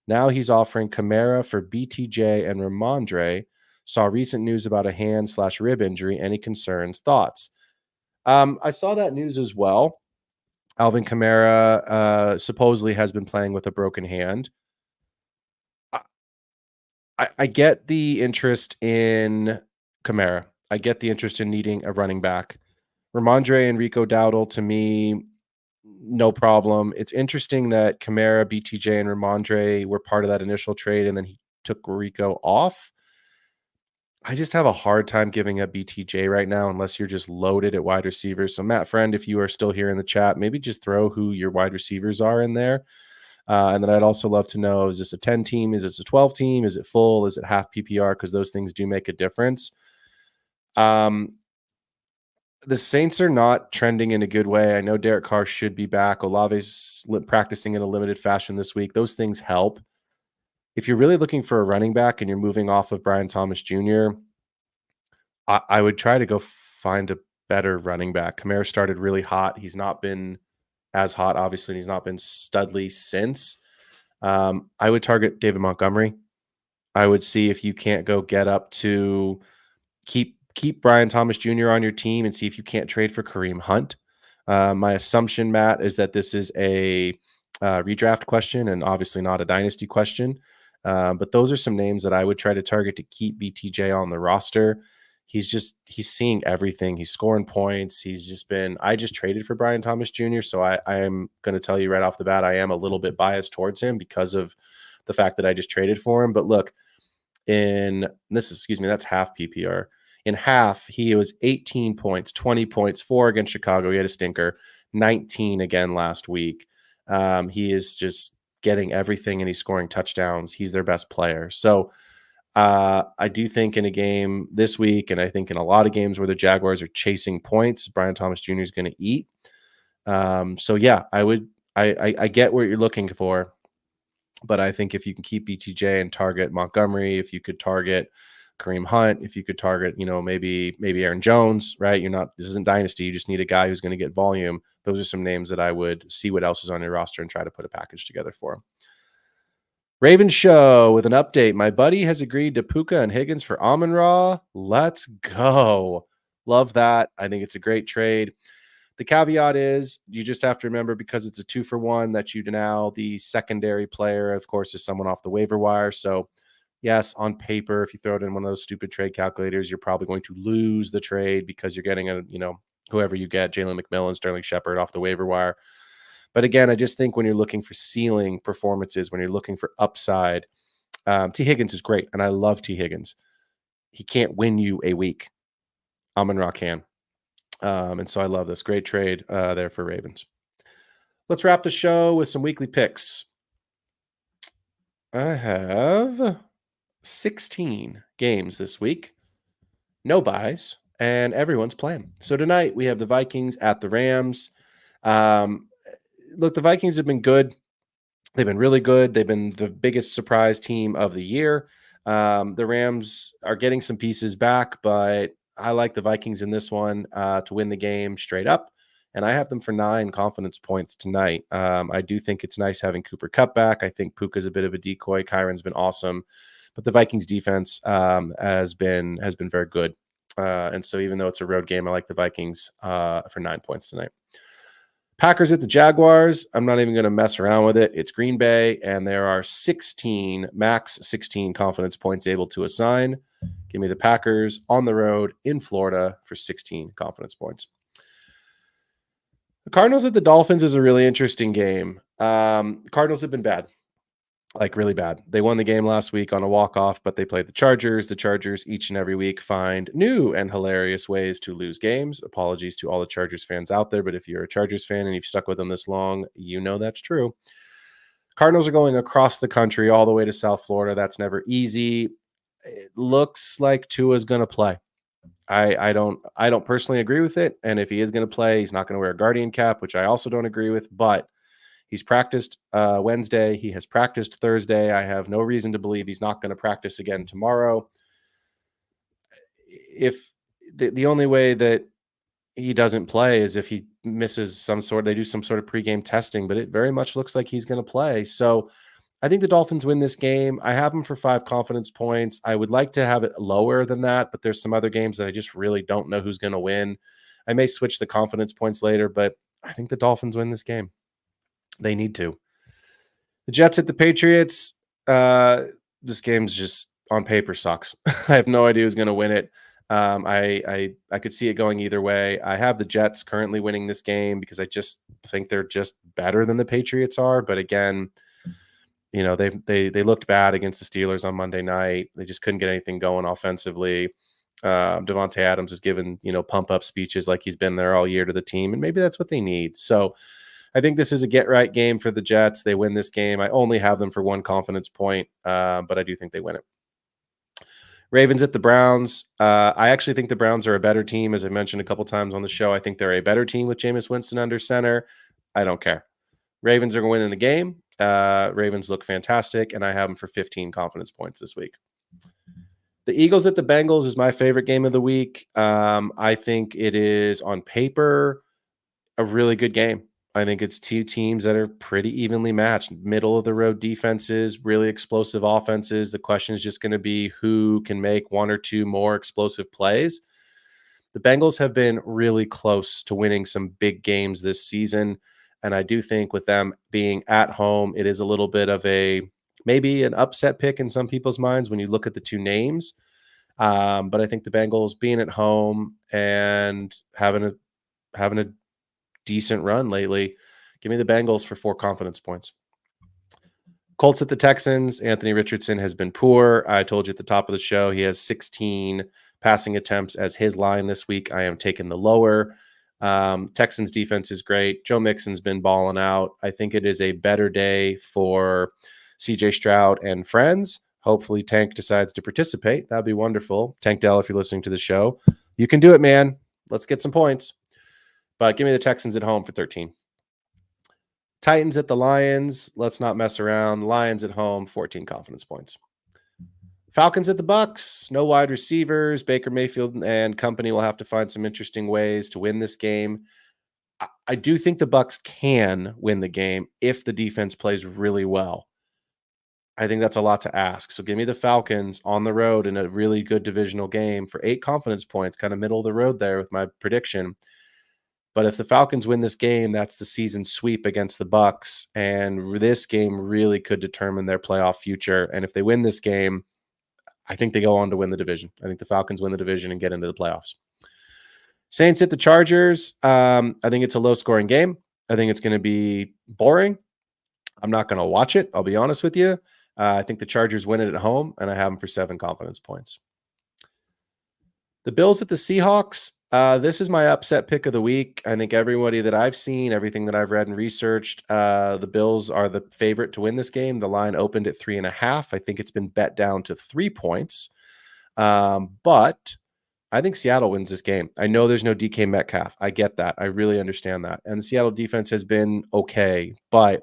[SPEAKER 6] Now he's offering Kamara for BTJ and Ramondre. Saw recent news about a hand/rib injury. Any concerns? Thoughts? I saw that news as well. Alvin Kamara supposedly has been playing with a broken hand. I get the interest in Kamara. I get the interest in needing a running back. Ramondre and Rico Dowdle, to me, no problem. It's interesting that Kamara, BTJ, and Ramondre were part of that initial trade, and then he took Rico off. I just have a hard time giving up BTJ right now unless you're just loaded at wide receivers. So, Matt Friend, if you are still here in the chat, maybe just throw who your wide receivers are in there. And then I'd also love to know, is this a 10 team? Is this a 12 team? Is it full? Is it half PPR? Because those things do make a difference. The Saints are not trending in a good way. I know Derek Carr should be back. Olave's practicing in a limited fashion this week. Those things help. If you're really looking for a running back and you're moving off of Brian Thomas Jr., I would try to go find a better running back. Kamara started really hot. He's not been as hot, obviously. He's not been studly since. I would target David Montgomery. I would see if you can't go get up to keep Brian Thomas Jr. on your team and see if you can't trade for Kareem Hunt. My assumption, Matt, is that this is a redraft question and obviously not a dynasty question. But those are some names that I would try to target to keep BTJ on the roster. He's seeing everything. He's scoring points. I just traded for Brian Thomas Jr. So I am going to tell you right off the bat, I am a little bit biased towards him because of the fact that I just traded for him. But look, that's half PPR. In half, he was 18 points, 20 points, 4 against Chicago. He had a stinker, 19 again last week. He is just getting everything and he's scoring touchdowns. He's their best player. So I do think in a game this week, and I think in a lot of games where the Jaguars are chasing points, Brian Thomas Jr. is going to eat. So yeah, I get what you're looking for, but I think if you can keep BTJ and target Montgomery, if you could target Kareem Hunt, if you could target, maybe Aaron Jones, right? This isn't dynasty. You just need a guy who's going to get volume. Those are some names that I would see what else is on your roster and try to put a package together for him. Raven Show with an update. My buddy has agreed to Puka and Higgins for Amon-Ra. Let's go. Love that. I think it's a great trade. The caveat is you just have to remember, because it's a 2-for-1, that the secondary player, of course, is someone off the waiver wire. So yes, on paper, if you throw it in one of those stupid trade calculators, you're probably going to lose the trade because you're getting whoever you get, Jalen McMillan, Sterling Shepard off the waiver wire. But again, I just think when you're looking for ceiling performances, when you're looking for upside, T. Higgins is great, and I love T. Higgins. He can't win you a week. Amon-Ra can. And so I love this. Great trade there for Ravens. Let's wrap the show with some weekly picks. I have 16 games this week. No buys, and everyone's playing. So tonight we have the Vikings at the Rams. Look, the Vikings have been good. They've been really good. They've been the biggest surprise team of the year. The Rams are getting some pieces back, but I like the Vikings in this one to win the game straight up. And I have them for 9 confidence points tonight. I do think it's nice having Cooper Kupp back. I think Puka's a bit of a decoy. Kyron's been awesome. But the Vikings defense has been very good. And so even though it's a road game, I like the Vikings for 9 points tonight. Packers at the Jaguars. I'm not even going to mess around with it. It's Green Bay, and there are max 16 confidence points able to assign. Give me the Packers on the road in Florida for 16 confidence points. The Cardinals at the Dolphins is a really interesting game. Cardinals have been bad. Like really bad. They won the game last week on a walk-off, but they played the Chargers. The Chargers each and every week find new and hilarious ways to lose games. Apologies to all the Chargers fans out there, but if you're a Chargers fan and you've stuck with them this long, you know that's true. Cardinals are going across the country all the way to South Florida. That's never easy. It looks like Tua's going to play. I don't personally agree with it, and if he is going to play, he's not going to wear a Guardian cap, which I also don't agree with, but he's practiced Wednesday. He has practiced Thursday. I have no reason to believe he's not going to practice again tomorrow. If the only way that he doesn't play is if he misses they do some sort of pregame testing, but it very much looks like he's going to play. So I think the Dolphins win this game. I have them for 5 confidence points. I would like to have it lower than that, but there's some other games that I just really don't know who's going to win. I may switch the confidence points later, but I think the Dolphins win this game. They need to. The Jets at the Patriots. This game's just on paper sucks. I have no idea who's going to win it. I could see it going either way. I have the Jets currently winning this game because I just think they're just better than the Patriots are. But again, you know, they looked bad against the Steelers on Monday night. They just couldn't get anything going offensively. Devontae Adams has given, you know, pump up speeches like he's been there all year to the team, and maybe that's what they need. So I think this is a get right game for the Jets. They win this game. I only have them for 1 confidence point, but I do think they win it. Ravens at the Browns. I actually think the Browns are a better team. As I mentioned a couple times on the show, I think they're a better team with Jameis Winston under center. I don't care. Ravens are going to win in the game. Ravens look fantastic, and I have them for 15 confidence points this week. The Eagles at the Bengals is my favorite game of the week. I think it is, on paper, a really good game. I think it's 2 teams that are pretty evenly matched. Middle of the road defenses, really explosive offenses. The question is just going to be who can make 1 or 2 more explosive plays. The Bengals have been really close to winning some big games this season. And I do think with them being at home, it is a little bit of maybe an upset pick in some people's minds when you look at the 2 names. But I think the Bengals being at home and having a decent run lately, give me the Bengals for 4 confidence points. Colts at the Texans. Anthony Richardson has been poor. I told you at the top of the show, he has 16 passing attempts as his line this week. I am taking the lower. Texans defense is great. Joe Mixon's been balling out. I think it is a better day for CJ Stroud and friends. Hopefully Tank decides to participate. That'd be wonderful. Tank Dell, if you're listening to the show, you can do it, man. Let's get some points. But give me the Texans at home for 13. Titans at the Lions. Let's not mess around. Lions at home, 14 confidence points. Falcons at the Bucks. No wide receivers. Baker Mayfield and company will have to find some interesting ways to win this game. I do think the Bucks can win the game if the defense plays really well. I think that's a lot to ask. So give me the Falcons on the road in a really good divisional game for 8 confidence points, kind of middle of the road there with my prediction. But if the Falcons win this game, that's the season sweep against the Bucks, and this game really could determine their playoff future. And if they win this game, I think they go on to win the division. I think the Falcons win the division and get into the playoffs. Saints at the Chargers. I think it's a low-scoring game. I think it's going to be boring. I'm not going to watch it. I'll be honest with you. I think the Chargers win it at home, and I have them for 7 confidence points. The Bills at the Seahawks. This is my upset pick of the week. I think everybody that I've seen, everything that I've read and researched, the Bills are the favorite to win this game. The line opened at 3.5. I think it's been bet down to 3 points. But I think Seattle wins this game. I know there's no DK Metcalf. I get that. I really understand that. And the Seattle defense has been okay, but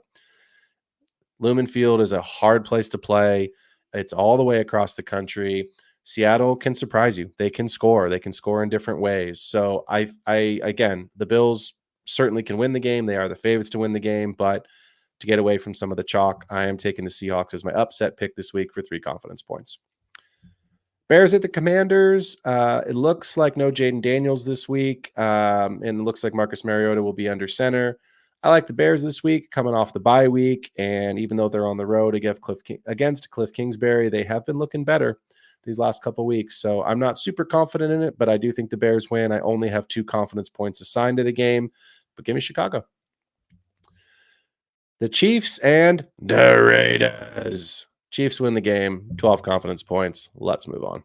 [SPEAKER 6] Lumen Field is a hard place to play. It's all the way across the country. Seattle can surprise you. They can score. They can score in different ways. So I again, the Bills certainly can win the game. They are the favorites to win the game, but to get away from some of the chalk, I am taking the Seahawks as my upset pick this week for 3 confidence points. Bears at the Commanders. It looks like no Jaden Daniels this week, and it looks like Marcus Mariota will be under center. I like the Bears this week, coming off the bye week, and even though they're on the road against Cliff Kingsbury, they have been looking better these last couple of weeks. So I'm not super confident in it, but I do think the Bears win. I only have 2 confidence points assigned to the game, but give me Chicago. The Chiefs and the Raiders. Chiefs win the game, 12 confidence points. Let's move on.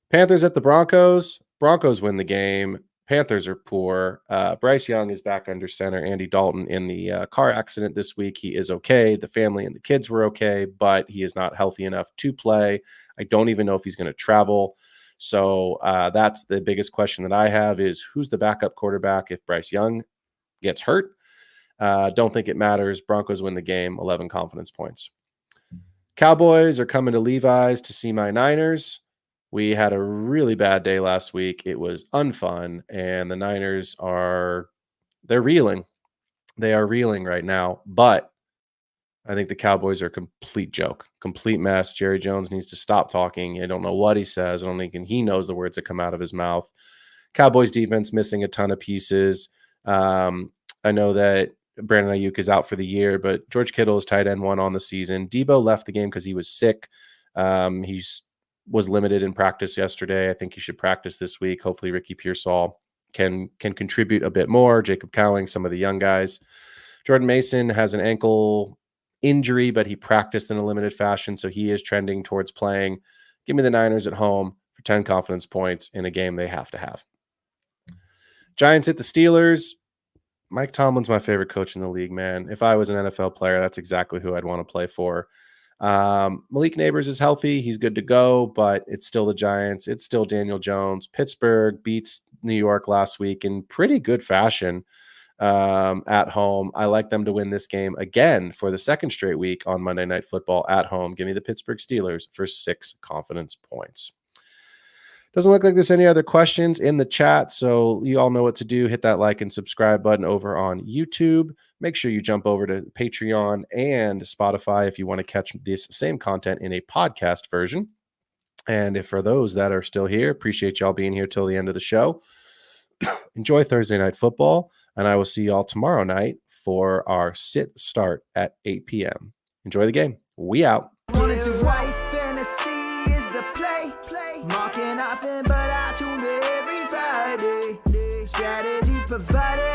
[SPEAKER 6] Panthers at the Broncos. Broncos win the game. Panthers are poor. Bryce Young is back under center. Andy Dalton in the car accident this week. He is okay. The family and the kids were okay, but he is not healthy enough to play. I don't even know if he's going to travel. So that's the biggest question that I have is who's the backup quarterback if Bryce Young gets hurt? Don't think it matters. Broncos win the game, 11 confidence points. Cowboys are coming to Levi's to see my Niners. We had a really bad day last week. It was unfun, and the Niners they're reeling. They are reeling right now, but I think the Cowboys are a complete joke, complete mess. Jerry Jones needs to stop talking. I don't know what he says. I don't think he knows the words that come out of his mouth. Cowboys defense missing a ton of pieces. I know that Brandon Ayuk is out for the year, but George Kittle is tight end 1 on the season. Debo left the game because he was sick. He was limited in practice yesterday. I think he should practice this week. Hopefully Ricky Pearsall can contribute a bit more. Jacob Cowing, some of the young guys. Jordan Mason has an ankle injury, but he practiced in a limited fashion, so he is trending towards playing. Give me the Niners at home for 10 confidence points in a game they have to have. Giants hit the Steelers. Mike Tomlin's my favorite coach in the league, man. If I was an NFL player, that's exactly who I'd want to play for. Malik Neighbors is healthy. He's good to go, but it's still the Giants. It's still Daniel Jones. Pittsburgh beats New York last week in pretty good fashion at home. I like them to win this game again for the second straight week on Monday Night Football at home. Give me the Pittsburgh Steelers for 6 confidence points. Doesn't look like there's any other questions in the chat, so you all know what to do. Hit that like and subscribe button over on YouTube. Make sure you jump over to Patreon and Spotify if you want to catch this same content in a podcast version. And if for those that are still here, appreciate y'all being here till the end of the show. Enjoy Thursday Night Football, and I will see y'all tomorrow night for our sit start at 8 p.m. Enjoy the game. We out.
[SPEAKER 1] Wanted to white fantasy is the play. Marking nothing but I tune every Friday. Strategies provided.